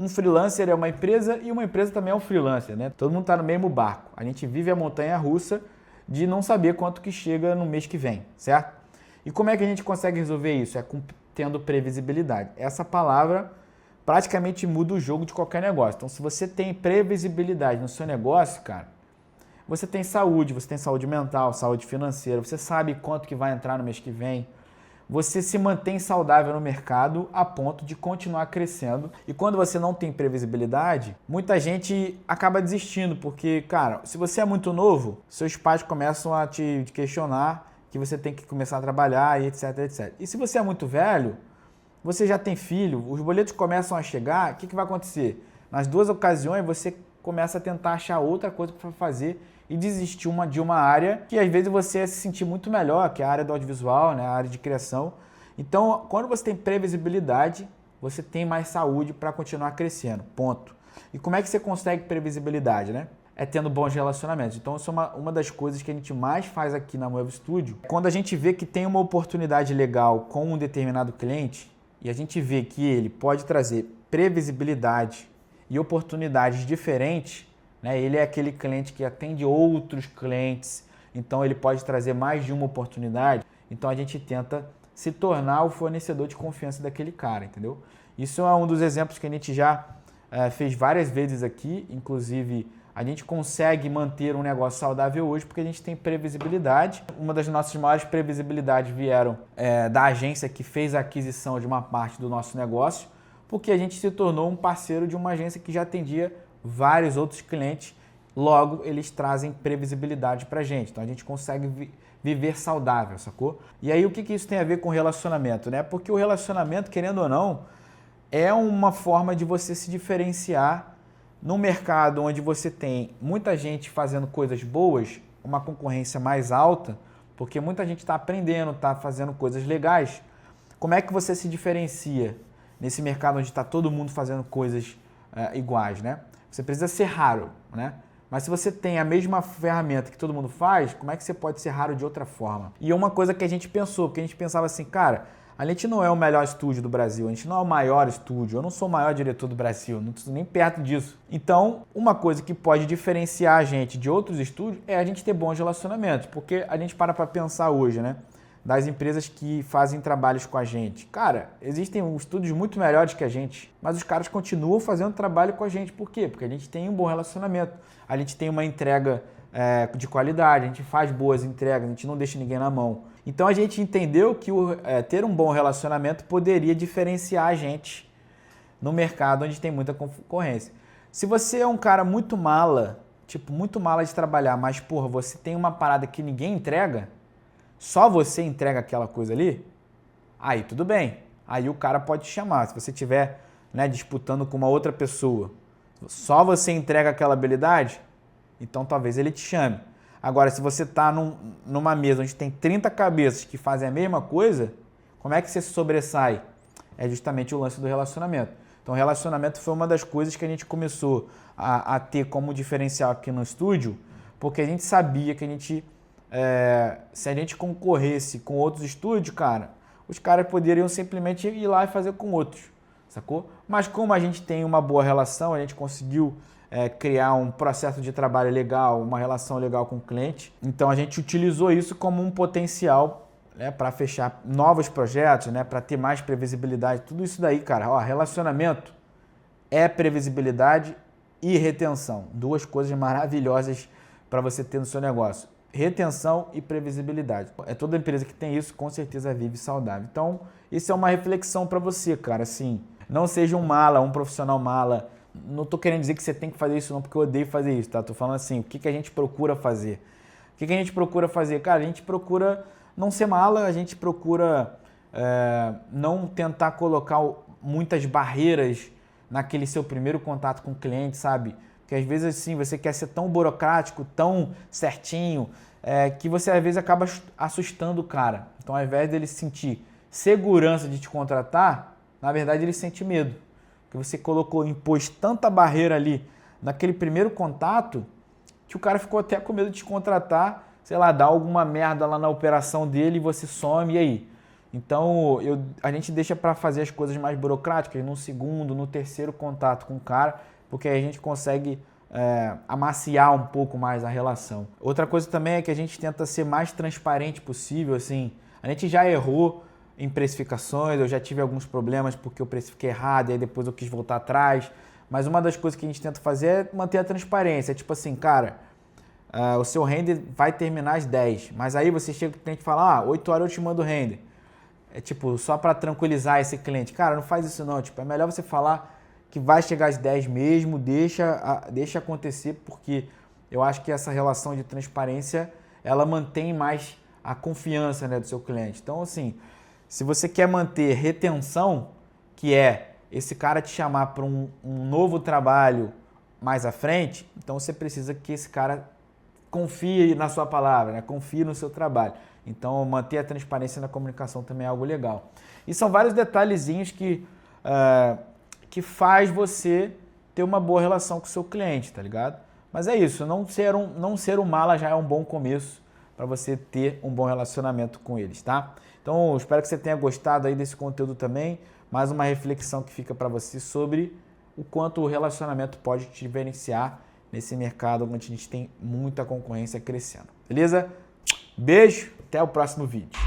Um freelancer é uma empresa e uma empresa também é um freelancer, né? Todo mundo está no mesmo barco. A gente vive a montanha-russa de não saber quanto que chega no mês que vem, certo? E como é que a gente consegue resolver isso? Tendo previsibilidade. Essa palavra praticamente muda o jogo de qualquer negócio. Então, se você tem previsibilidade no seu negócio, cara, você tem saúde mental, saúde financeira, você sabe quanto que vai entrar no mês que vem, você se mantém saudável no mercado a ponto de continuar crescendo. E quando você não tem previsibilidade, muita gente acaba desistindo, porque, cara, se você é muito novo, seus pais começam a te questionar que você tem que começar a trabalhar e etc, etc. E se você é muito velho, você já tem filho, os boletos começam a chegar, o que vai acontecer? Nas duas ocasiões, você começa a tentar achar outra coisa para fazer e desistir de uma área que às vezes você ia se sentir muito melhor, que é a área do audiovisual, né, a área de criação. Então, quando você tem previsibilidade, você tem mais saúde para continuar crescendo, ponto. E como é que você consegue previsibilidade, né? É tendo bons relacionamentos. Então, isso é uma das coisas que a gente mais faz aqui na Moevo Studio. Quando a gente vê que tem uma oportunidade legal com um determinado cliente e a gente vê que ele pode trazer previsibilidade e oportunidades diferentes, né? Ele é aquele cliente que atende outros clientes, então ele pode trazer mais de uma oportunidade. Então a gente tenta se tornar o fornecedor de confiança daquele cara, entendeu? Isso é um dos exemplos que a gente já fez várias vezes aqui, inclusive a gente consegue manter um negócio saudável hoje porque a gente tem previsibilidade. Uma das nossas maiores previsibilidades vieram da agência que fez a aquisição de uma parte do nosso negócio, porque a gente se tornou um parceiro de uma agência que já atendia vários outros clientes, logo eles trazem previsibilidade para a gente. Então a gente consegue viver saudável, sacou? E aí o que isso tem a ver com relacionamento, né? Porque o relacionamento, querendo ou não, é uma forma de você se diferenciar num mercado onde você tem muita gente fazendo coisas boas, uma concorrência mais alta, porque muita gente está aprendendo, está fazendo coisas legais. Como é que você se diferencia nesse mercado onde está todo mundo fazendo coisas iguais, né? Você precisa ser raro, né? Mas se você tem a mesma ferramenta que todo mundo faz, como é que você pode ser raro de outra forma? E é uma coisa que a gente pensou, porque a gente pensava assim, cara, a gente não é o melhor estúdio do Brasil, a gente não é o maior estúdio, eu não sou o maior diretor do Brasil, não estou nem perto disso. Então, uma coisa que pode diferenciar a gente de outros estúdios é a gente ter bons relacionamentos, porque a gente para pensar hoje, né? Das empresas que fazem trabalhos com a gente. Cara, existem estúdios muito melhores que a gente, mas os caras continuam fazendo trabalho com a gente. Por quê? Porque a gente tem um bom relacionamento, a gente tem uma entrega de qualidade, a gente faz boas entregas, a gente não deixa ninguém na mão. Então a gente entendeu que ter um bom relacionamento poderia diferenciar a gente no mercado onde tem muita concorrência. Se você é um cara muito mala, muito mala de trabalhar, mas porra, você tem uma parada que ninguém entrega, só você entrega aquela coisa ali, aí tudo bem. Aí o cara pode te chamar. Se você estiver disputando com uma outra pessoa, só você entrega aquela habilidade, então talvez ele te chame. Agora, se você está numa mesa onde tem 30 cabeças que fazem a mesma coisa, como é que você se sobressai? É justamente o lance do relacionamento. Então, o relacionamento foi uma das coisas que a gente começou a ter como diferencial aqui no estúdio, porque a gente sabia que se a gente concorresse com outros estúdios, cara, os caras poderiam simplesmente ir lá e fazer com outros, sacou? Mas como a gente tem uma boa relação, a gente conseguiu criar um processo de trabalho legal, uma relação legal com o cliente, então a gente utilizou isso como um potencial para fechar novos projetos, para ter mais previsibilidade, tudo isso daí, cara. Relacionamento é previsibilidade e retenção, duas coisas maravilhosas para você ter no seu negócio. Retenção e previsibilidade. Toda empresa que tem isso, com certeza vive saudável. Então, isso é uma reflexão para você, cara. Assim, não seja um mala, um profissional mala. Não estou querendo dizer que você tem que fazer isso não, porque eu odeio fazer isso, tá? Tô falando assim, o que a gente procura fazer? O que a gente procura fazer? Cara, a gente procura não ser mala, a gente procura não tentar colocar muitas barreiras naquele seu primeiro contato com o cliente, sabe? Porque às vezes assim, você quer ser tão burocrático, tão certinho, que você às vezes acaba assustando o cara. Então, ao invés dele sentir segurança de te contratar, na verdade ele sente medo. Porque você impôs tanta barreira ali naquele primeiro contato que o cara ficou até com medo de te contratar, sei lá, dar alguma merda lá na operação dele e você some, e aí? Então, a gente deixa para fazer as coisas mais burocráticas no segundo, no terceiro contato com o cara, porque aí a gente consegue amaciar um pouco mais a relação. Outra coisa também é que a gente tenta ser mais transparente possível, assim. A gente já errou em precificações, eu já tive alguns problemas porque eu precifiquei errado e aí depois eu quis voltar atrás. Mas uma das coisas que a gente tenta fazer é manter a transparência. Tipo assim, cara, o seu render vai terminar às 10, mas aí você chega pro cliente e fala, 8 horas eu te mando o render. É tipo, só para tranquilizar esse cliente. Cara, não faz isso não. Tipo, é melhor você falar que vai chegar às 10 mesmo, deixa acontecer, porque eu acho que essa relação de transparência, ela mantém mais a confiança, né, do seu cliente. Então, assim, se você quer manter retenção, que é esse cara te chamar para um novo trabalho mais à frente, então você precisa que esse cara confie na sua palavra, né? Confie no seu trabalho. Então, manter a transparência na comunicação também é algo legal. E são vários detalhezinhos que faz você ter uma boa relação com o seu cliente, tá ligado? Mas é isso, não ser um mala já é um bom começo para você ter um bom relacionamento com eles, tá? Então, espero que você tenha gostado aí desse conteúdo também. Mais uma reflexão que fica para você sobre o quanto o relacionamento pode te beneficiar nesse mercado onde a gente tem muita concorrência crescendo. Beleza? Beijo, até o próximo vídeo.